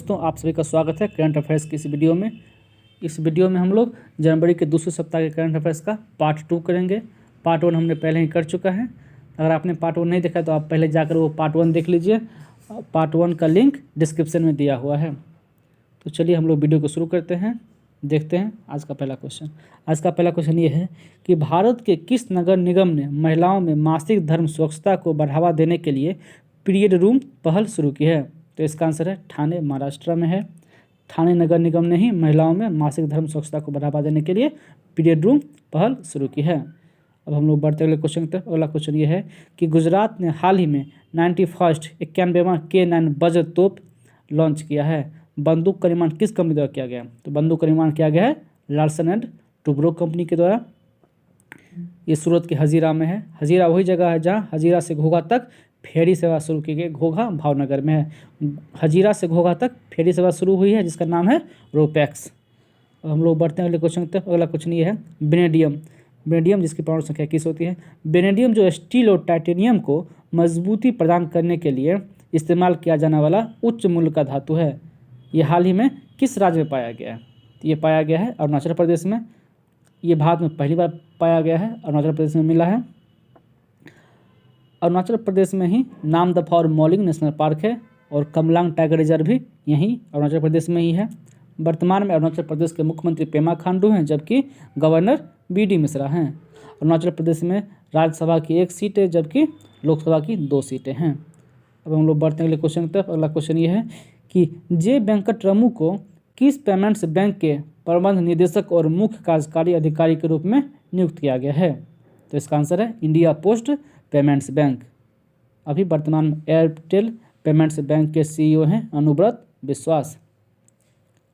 दोस्तों, आप सभी का स्वागत है करंट अफेयर्स की इस वीडियो में। इस वीडियो में हम लोग जनवरी के दूसरे सप्ताह के करंट अफेयर्स का पार्ट 2 करेंगे। पार्ट 1 हमने पहले ही कर चुका है। अगर आपने पार्ट 1 नहीं देखा तो आप पहले जाकर वो पार्ट 1 देख लीजिए। पार्ट 1 का लिंक डिस्क्रिप्शन में दिया हुआ है। तो चलिए हम लोग वीडियो को शुरू करते हैं। देखते हैं आज का पहला क्वेश्चन। आज का पहला क्वेश्चन ये है कि भारत के किस नगर निगम ने महिलाओं में मासिक धर्म स्वच्छता को बढ़ावा देने के लिए पीरियड रूम पहल शुरू की है? तो इसका आंसर है ठाणे, महाराष्ट्र में है। ठाणे नगर निगम ने ही महिलाओं में मासिक धर्म स्वच्छता को बढ़ावा देने के लिए पीरियड रूम पहल शुरू की है। अब हम लोग बढ़ते अगले क्वेश्चन तक। अगला क्वेश्चन ये है कि गुजरात ने हाल ही में 91वां K9 वज्र तोप लॉन्च किया है। बंदूक का निर्माण किस कंपनी द्वारा किया गया? तो बंदूक का निर्माण किया गया है लार्सन एंड टुब्रो कंपनी के द्वारा। ये सूरत के हजीरा में है। हजीरा वही जगह है जहाँ हजीरा से घोघा तक फेरी सेवा शुरू की गई। घोघा भावनगर में है। हजीरा से घोघा तक फेरी सेवा शुरू हुई है जिसका नाम है रोपैक्स। अब हम लोग बढ़ते हैं अगले क्वेश्चन तक। अगला क्वेश्चन ये है बेनेडियम। बेनेडियम जिसकी परमाणु संख्या 21 होती है। बेनेडियम जो स्टील और टाइटेनियम को मजबूती प्रदान करने के लिए इस्तेमाल किया जाने वाला उच्च मूल्य का धातु है। ये हाल ही में किस राज्य में पाया गया है? तो ये पाया गया है अरुणाचल प्रदेश में। ये भारत में पहली बार पाया गया है, अरुणाचल प्रदेश में मिला है। अरुणाचल प्रदेश में ही नामदफा और मौलिंग नेशनल पार्क है और कमलांग टाइगर रिजर्व भी यहीं अरुणाचल प्रदेश में ही है। वर्तमान में अरुणाचल प्रदेश के मुख्यमंत्री पेमा खांडू हैं जबकि गवर्नर BD मिश्रा हैं। अरुणाचल प्रदेश में राज्यसभा की 1 सीट है जबकि लोकसभा की 2 सीटें हैं। अब हम लोग बढ़ते हैं अगले क्वेश्चन तक। अगला क्वेश्चन ये है कि जे वेंकटरमू को किस पेमेंट्स बैंक के प्रबंध निदेशक और मुख्य कार्यकारी अधिकारी के रूप में नियुक्त किया गया है? तो इसका आंसर है इंडिया पोस्ट पेमेंट्स बैंक। अभी वर्तमान में एयरटेल पेमेंट्स बैंक के CEO हैं अनुव्रत विश्वास।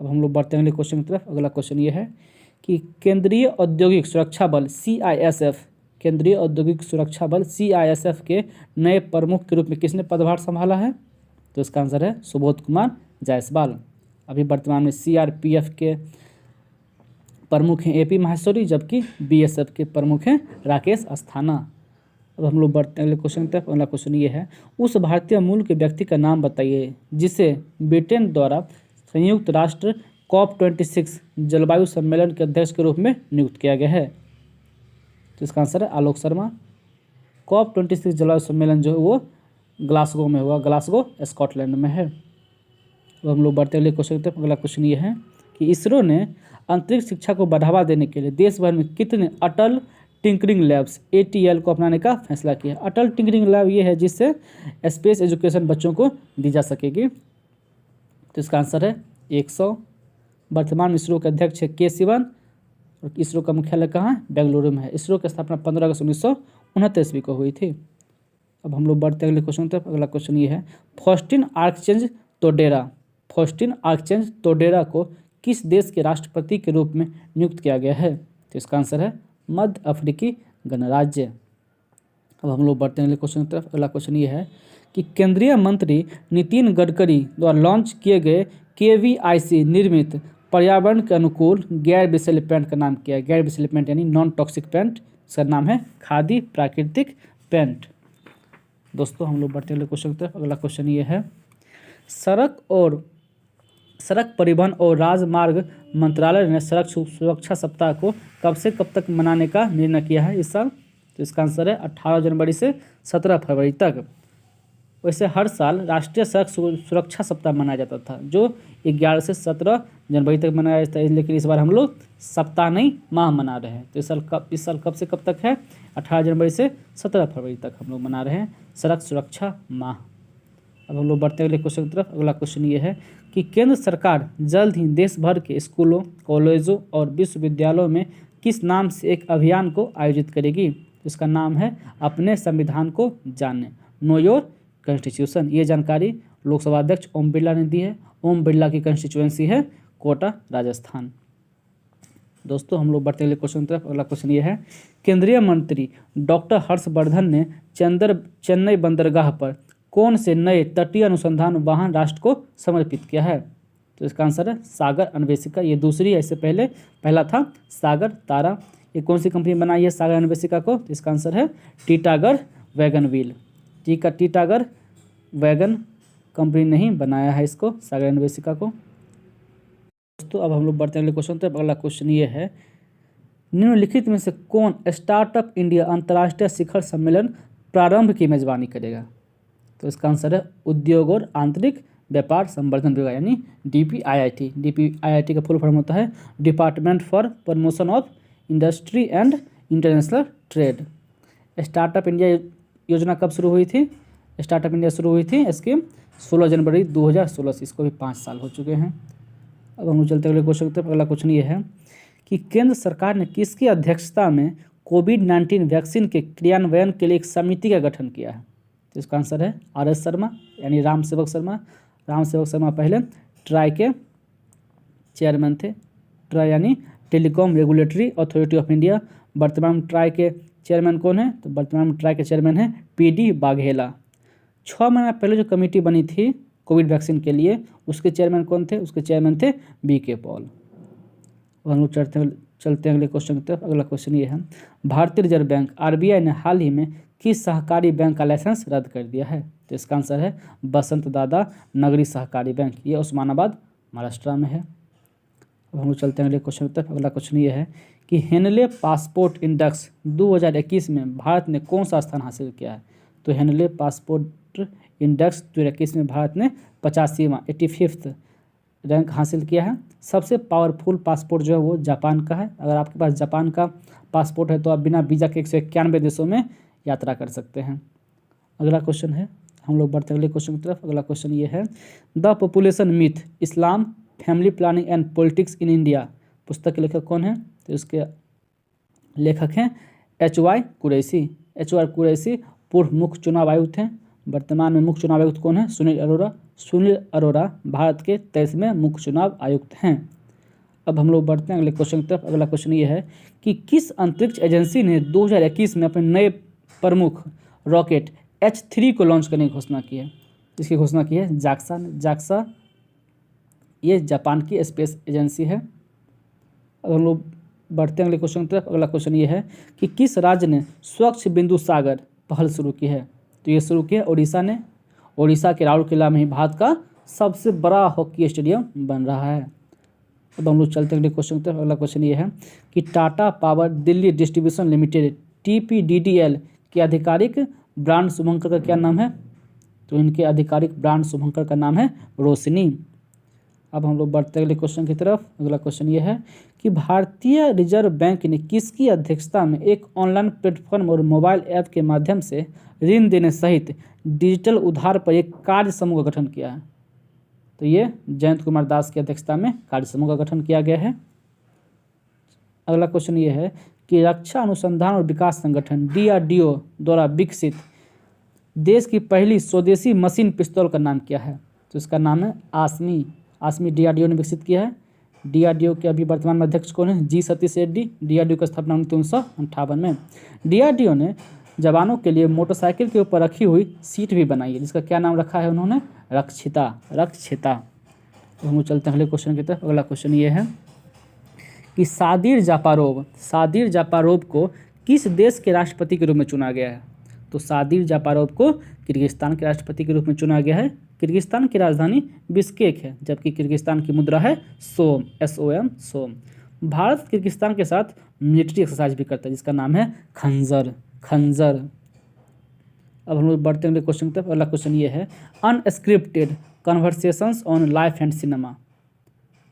अब हम लोग बढ़ते हैं अगले क्वेश्चन की तरफ। अगला क्वेश्चन ये है कि केंद्रीय औद्योगिक सुरक्षा बल CISF, केंद्रीय औद्योगिक सुरक्षा बल CISF के नए प्रमुख के रूप में किसने पदभार संभाला है? तो इसका आंसर है सुबोध कुमार जायसवाल। अभी वर्तमान में CRPF के प्रमुख हैं AP माहेश्वरी जबकि BSF के प्रमुख हैं राकेश अस्थाना। अब हम लोग बढ़ते हैं अगले क्वेश्चन तक। अगला क्वेश्चन ये है उस भारतीय मूल के व्यक्ति का नाम बताइए जिसे ब्रिटेन द्वारा संयुक्त राष्ट्र COP26 जलवायु सम्मेलन के अध्यक्ष के रूप में नियुक्त किया गया है। तो इसका आंसर है आलोक शर्मा। COP26 जलवायु सम्मेलन जो है वो ग्लासगो में हुआ, ग्लासगो स्कॉटलैंड में है। अब हम लोग बढ़ते अगले क्वेश्चन तक। अगला क्वेश्चन ये है कि इसरो ने अंतरिक्ष शिक्षा को बढ़ावा देने के लिए देश भर में कितने अटल टिंकरिंग लैब्स ATL को अपनाने का फैसला किया? अटल टिंकरिंग लैब ये है जिससे स्पेस एजुकेशन बच्चों को दी जा सकेगी। तो इसका आंसर है 100। वर्तमान में इसरो के अध्यक्ष है K सिवन और इसरो का मुख्यालय कहाँ है? बेंगलुरु में है। इसरो की स्थापना 15 अगस्त 1969 ईस्वी को हुई थी। अब हम लोग बढ़ते अगले क्वेश्चन तक। अगला क्वेश्चन ये है फॉस्टिन आर्कचेंज तोडेरा, फॉस्टिन आर्कचेंज तोडेरा को किस देश के राष्ट्रपति के रूप में नियुक्त किया गया है? तो इसका आंसर है मध्य अफ्रीकी गणराज्य। अब हम लोग बढ़ते हैं अगले क्वेश्चन की तरफ। अगला क्वेश्चन ये है कि केंद्रीय मंत्री नितिन गडकरी द्वारा लॉन्च किए गए KVIC निर्मित पर्यावरण के अनुकूल गैर विषैले पेंट का नाम क्या है? गैर विषैले पेंट यानी नॉन टॉक्सिक पेंट, इसका नाम है खादी प्राकृतिक पेंट। दोस्तों हम लोग बढ़ते हैं अगले क्वेश्चन की तरफ। अगला क्वेश्चन ये है सड़क परिवहन और राजमार्ग मंत्रालय ने सड़क सुरक्षा सप्ताह को कब से कब तक मनाने का निर्णय किया है इस साल? तो इसका आंसर है 18 जनवरी से 17 फरवरी तक। वैसे हर साल राष्ट्रीय सड़क सुरक्षा सप्ताह मनाया जाता था जो 11 से 17 जनवरी तक मनाया जाता है, लेकिन इस बार हम लोग सप्ताह नहीं माह मना रहे हैं। तो इस साल कब से कब तक है? 18 जनवरी से 17 फरवरी तक हम लोग मना रहे हैं सड़क सुरक्षा माह। अब हम लोग बढ़ते अगले क्वेश्चन की तरफ। अगला क्वेश्चन ये है कि केंद्र सरकार जल्द ही देश भर के स्कूलों, कॉलेजों और विश्वविद्यालयों में किस नाम से एक अभियान को आयोजित करेगी? इसका नाम है अपने संविधान को जाने, नो योर कॉन्स्टिट्यूशन। ये जानकारी लोकसभा अध्यक्ष ओम बिरला ने दी है। ओम बिरला की कंस्टिट्यूएंसी है कोटा, राजस्थान। दोस्तों हम लोग बढ़ते अगले क्वेश्चन की तरफ। अगला क्वेश्चन ये है केंद्रीय मंत्री डॉक्टर हर्षवर्धन ने चेन्नई बंदरगाह पर कौन से नए तटीय अनुसंधान वाहन राष्ट्र को समर्पित किया है? तो इसका आंसर है सागर अन्वेषिका। ये दूसरी है, इससे पहला था सागर तारा। ये कौन सी कंपनी बनाई है सागर अन्वेषिका को? तो इसका आंसर है Titagarh wagon wheel. Titagarh wagon company ने ही बनाया है इसको, सागर अन्वेषिका को। दोस्तों अब हम लोग बढ़ते हैं अगले क्वेश्चन पर। अगला क्वेश्चन ये है, निम्नलिखित में से कौन स्टार्टअप इंडिया अंतर्राष्ट्रीय शिखर सम्मेलन प्रारंभ की मेजबानी करेगा? तो इसका आंसर है उद्योग और आंतरिक व्यापार संवर्धन विभाग, यानी DPIIT। DPIIT का फुल फॉर्म होता है department for promotion of industry and international trade. Startup India योजना कब शुरू हुई थी? स्टार्टअप इंडिया शुरू हुई थी स्कीम 16 जनवरी 2016 से, इसको भी 5 साल हो चुके हैं। अब हम चलते अगले क्वेश्चन की तरफ। अगला क्वेश्चन ये है कि केंद्र सरकार ने किसकी अध्यक्षता में कोविड-19 वैक्सीन के क्रियान्वयन के लिए एक समिति का गठन किया है? तो इसका आंसर है RS शर्मा, यानी राम सेवक शर्मा। राम सेवक शर्मा पहले ट्राई के चेयरमैन थे। ट्राई यानी telecom regulatory authority of India. वर्तमान में ट्राई के चेयरमैन कौन है? तो वर्तमान में ट्राई के चेयरमैन है PD वाघेला। 6 महीना पहले जो कमेटी बनी थी कोविड वैक्सीन के लिए, उसके चेयरमैन कौन थे? उसके चेयरमैन थे BK पॉल। और हम लोग चलते हैं अगले क्वेश्चन की तरफ। अगला क्वेश्चन ये है, भारतीय रिजर्व बैंक RBI ने हाल ही में किस सहकारी बैंक का लाइसेंस रद्द कर दिया है? तो इसका आंसर है बसंत दादा नगरी सहकारी बैंक। ये उस्मानाबाद महाराष्ट्र में है। अब हम लोग चलते हैं अगले क्वेश्चन की तरफ। अगला क्वेश्चन ये है कि हेनले पासपोर्ट इंडेक्स 2021 में भारत ने कौन सा स्थान हासिल किया है? तो हेनले पासपोर्ट इंडेक्स 2021 में भारत ने 85वां 85th रैंक हासिल किया है। सबसे पावरफुल पासपोर्ट जो है वो जापान का है। अगर आपके पास जापान का पासपोर्ट है तो आप बिना वीज़ा के 191 देशों में यात्रा कर सकते हैं। अगला क्वेश्चन है, हम लोग बढ़ते अगले क्वेश्चन की तरफ। अगला क्वेश्चन ये है, the population myth Islam family planning and politics in India पुस्तक के लेखक कौन है? तो इसके लेखक हैं HY कुरैशी। HY कुरैशी पूर्व मुख्य चुनाव आयुक्त हैं। वर्तमान में मुख्य चुनाव आयुक्त कौन है? सुनील अरोड़ा। सुनील अरोड़ा भारत के 23वें मुख्य चुनाव आयुक्त हैं। अब हम लोग बढ़ते हैं अगले क्वेश्चन की तरफ। अगला क्वेश्चन ये है कि किस अंतरिक्ष एजेंसी ने 2021 में अपने नए प्रमुख रॉकेट H3 को लॉन्च करने की घोषणा की है? इसकी घोषणा की है जाक्सा ने। जाक्सा ये जापान की स्पेस एजेंसी है। अब हम लोग बढ़ते हैं अगले क्वेश्चन की तरफ। अगला क्वेश्चन ये है कि किस राज्य ने स्वच्छ बिंदु सागर पहल शुरू की है? तो ये शुरू किया उड़ीसा ने। उड़ीसा के राउरकेला में ही भारत का सबसे बड़ा हॉकी स्टेडियम बन रहा है। अब हम लोग चलते हैं अगले क्वेश्चन की तरफ। अगला क्वेश्चन ये है कि Tata power Delhi distribution limited TPDDL के आधिकारिक ब्रांड शुभंकर का क्या नाम है? तो इनके आधिकारिक ब्रांड शुभंकर का नाम है रोशनी। अब हम लोग बढ़ते अगले क्वेश्चन की तरफ। अगला क्वेश्चन ये है कि भारतीय रिजर्व बैंक ने किसकी अध्यक्षता में एक ऑनलाइन प्लेटफॉर्म और मोबाइल ऐप के माध्यम से ऋण देने सहित डिजिटल उधार पर एक कार्य समूह का गठन किया है? तो ये जयंत कुमार दास की अध्यक्षता में कार्य समूह का गठन किया गया है। अगला क्वेश्चन ये है कि रक्षा अनुसंधान और विकास संगठन DRDO द्वारा विकसित देश की पहली स्वदेशी मशीन पिस्तौल का नाम क्या है? तो इसका नाम है आसमी। आसमी DRDO ने विकसित किया है। DRDO के अभी वर्तमान में अध्यक्ष कौन है? G सतीश रेड्डी। DRDO की स्थापना 1958 में। DRDO ने जवानों के लिए मोटरसाइकिल के ऊपर रखी हुई सीट भी बनाई है, जिसका क्या नाम रखा है उन्होंने? रक्षिता। रक्षिता। तो हम लोग चलते हैं अगले क्वेश्चन की तरफ। अगला क्वेश्चन ये है कि सादिर जापारोव को किस देश के राष्ट्रपति के रूप में चुना गया है? तो सादिर जापारोव को किर्गिस्तान के राष्ट्रपति के रूप में चुना गया है। किर्गिस्तान की राजधानी बिश्केक है, जबकि किर्गिस्तान की मुद्रा है सोम, SOM, सोम। भारत किर्गिस्तान के साथ मिलिट्री एक्सरसाइज भी करता है, जिसका नाम है खंजर। खंजर। अब हम लोग बढ़ते हैं क्वेश्चन की तरफ। अगला क्वेश्चन ये है, unscripted conversations on life and cinema.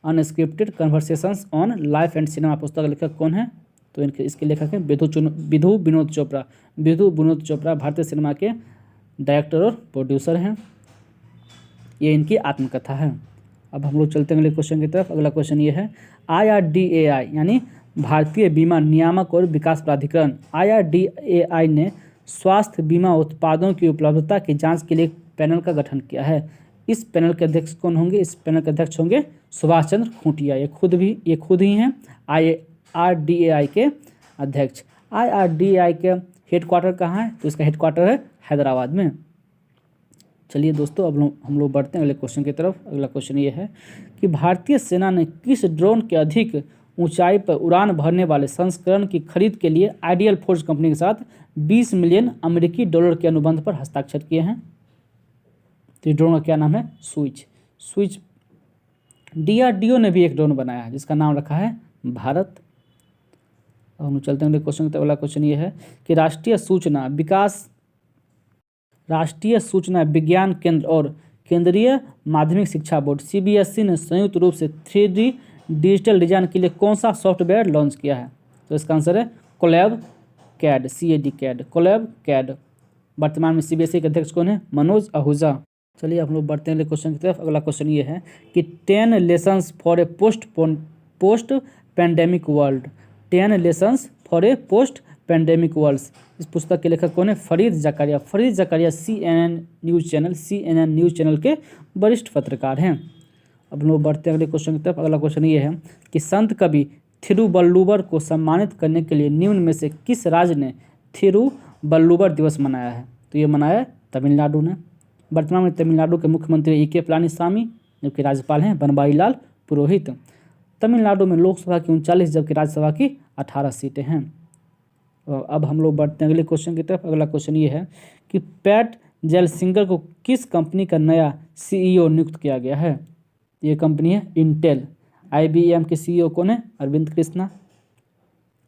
Unscripted conversations on life and cinema पुस्तक का लेखक कौन है? तो इसके लेखक हैं विधु विनोद चोपड़ा। विधु विनोद चोपड़ा भारतीय सिनेमा के डायरेक्टर और प्रोड्यूसर हैं। ये इनकी आत्मकथा है। अब हम लोग चलते हैं अगले क्वेश्चन की तरफ। अगला क्वेश्चन ये है, IRDAI यानी भारतीय बीमा नियामक और विकास प्राधिकरण IRDAI ने स्वास्थ्य बीमा उत्पादों की उपलब्धता की जांच के लिए एक पैनल का गठन किया है। इस पैनल के अध्यक्ष कौन होंगे? इस पैनल के अध्यक्ष होंगे सुभाष चंद्र खूंटिया। ये खुद ही हैं IRDAI के अध्यक्ष। IRDAI के हेडक्वार्टर कहाँ है? तो इसका हेडक्वार्टर है हैदराबाद में। चलिए दोस्तों, अब हम लोग बढ़ते हैं अगले क्वेश्चन की तरफ। अगला क्वेश्चन ये है कि भारतीय सेना ने किस ड्रोन के अधिक ऊंचाई पर उड़ान भरने वाले संस्करण की खरीद के लिए आइडियल फोर्स कंपनी के साथ $20 मिलियन के अनुबंध पर हस्ताक्षर किए हैं? तो ड्रोन का क्या नाम है? स्विच। स्विच। DRDO ने भी एक ड्रोन बनाया है जिसका नाम रखा है भारत। अब हम चलते हैं अगले क्वेश्चन की तरफ। अगला क्वेश्चन ये है कि राष्ट्रीय सूचना विज्ञान केंद्र और केंद्रीय माध्यमिक शिक्षा बोर्ड CBSE ने संयुक्त रूप से 3D डिजिटल डिजाइन के लिए कौन सा सॉफ्टवेयर लॉन्च किया है? तो इसका आंसर है collab CAD, CAD, collab CAD. वर्तमान में CBSE के अध्यक्ष कौन है? मनोज आहूजा। चलिए हम लोग बढ़ते हैं अगले क्वेश्चन की तरफ। अगला क्वेश्चन ये है कि 10 lessons for a post pandemic world. 10 lessons for a post pandemic world. इस पुस्तक के लेखक कौन है? Fareed Zakaria. Fareed Zakaria CNN news channel के वरिष्ठ पत्रकार हैं। अब लोग बढ़ते हैं अगले क्वेश्चन की तरफ। अगला क्वेश्चन ये है कि संत कवि थिरुवल्लुवर को सम्मानित करने के लिए निम्न में से किस राज्य ने थिरुवल्लुवर दिवस मनाया है? तो ये मनाया तमिलनाडु ने। वर्तमान में तमिलनाडु के मुख्यमंत्री E.K. पलानीस्वामी, जबकि राज्यपाल हैं बनवारीलाल पुरोहित। तमिलनाडु में लोकसभा की 39 जबकि राज्यसभा की 18 सीटें हैं। अब हम लोग बढ़ते हैं अगले क्वेश्चन की तरफ। अगला क्वेश्चन ये है कि पैट जेलसिंगर को किस कंपनी का नया CEO नियुक्त किया गया है? ये कंपनी है इंटेल। IBM के CEO कौन है? अरविंद कृष्णा।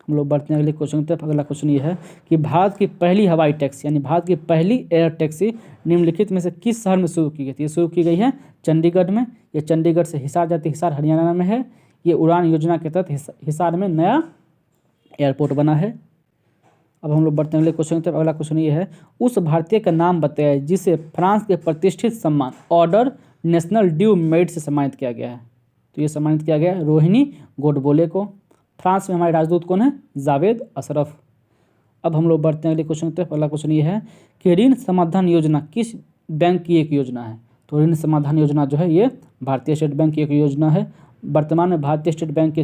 हम लोग बढ़ते हैं अगले क्वेश्चन की तरफ। अगला क्वेश्चन ये है कि भारत की पहली हवाई टैक्सी यानी भारत की पहली एयर टैक्सी निम्नलिखित में से किस शहर में शुरू की गई थी? ये शुरू की गई है चंडीगढ़ में। ये चंडीगढ़ से हिसार जाती है, हिसार हरियाणा में है। ये उड़ान योजना के तहत हिसार में नया एयरपोर्ट बना है। अब हम लोग बढ़ते हैं अगले क्वेश्चन की तरफ। अगला क्वेश्चन ये है उस भारतीय का नाम बताया जिसे फ्रांस के प्रतिष्ठित सम्मान ऑर्डर नेशनल ड्यू मेरिट से सम्मानित किया गया है। तो ये सम्मानित किया गया है रोहिणी गोडबोले को। फ्रांस में हमारे राजदूत कौन है? जावेद अशरफ। अब हम लोग बढ़ते हैं अगले क्वेश्चन की तरफ। अगला क्वेश्चन ये है कि ऋण समाधान योजना किस बैंक की एक योजना है? तो ऋण समाधान योजना जो है ये भारतीय स्टेट बैंक की एक योजना है। वर्तमान में भारतीय स्टेट बैंक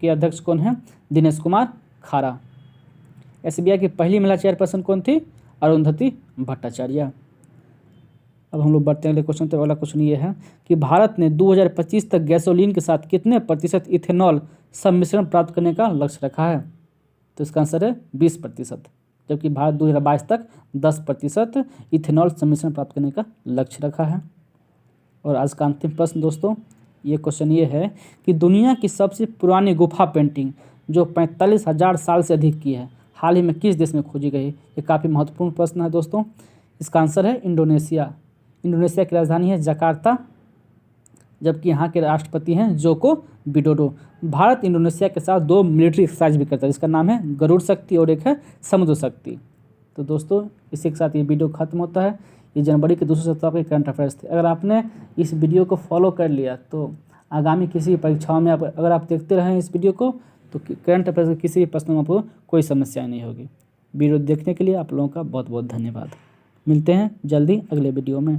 के अध्यक्ष कौन है? दिनेश कुमार खारा। SBI की पहली महिला चेयरपर्सन कौन थी? अरुंधति भट्टाचार्य। अब हम लोग बढ़ते हैं अगले क्वेश्चन तक। अगला क्वेश्चन ये है कि भारत ने 2025 तक गैसोलीन के साथ कितने प्रतिशत इथेनॉल सम्मिश्रण प्राप्त करने का लक्ष्य रखा है? तो इसका आंसर है 20%, जबकि भारत 2022 तक 10% इथेनॉल सम्मिश्रण प्राप्त करने का लक्ष्य रखा है। और आज का अंतिम प्रश्न दोस्तों, ये क्वेश्चन ये है कि दुनिया की सबसे पुरानी गुफा पेंटिंग जो 45,000 साल से अधिक की है हाल ही में किस देश में खोजी गई? ये काफ़ी महत्वपूर्ण प्रश्न है दोस्तों। इसका आंसर है इंडोनेशिया। इंडोनेशिया की राजधानी है जकार्ता, जबकि यहाँ के राष्ट्रपति हैं जोको विडोडो। भारत इंडोनेशिया के साथ 2 मिलिट्री एक्सरसाइज भी करता है जिसका नाम है गरुड़ शक्ति और एक है समुद्र शक्ति। तो दोस्तों इसी के साथ ये वीडियो खत्म होता है। ये जनवरी के दूसरे सप्ताह के करंट अफेयर्स थे। अगर आपने इस वीडियो को फॉलो कर लिया तो आगामी किसी भी परीक्षाओं में अगर आप देखते रहें इस वीडियो को तो करंट अफेयर्स के किसी भी प्रश्न में आपको कोई समस्या नहीं होगी। वीडियो देखने के लिए आप लोगों का बहुत बहुत धन्यवाद। मिलते हैं जल्दी अगले वीडियो में।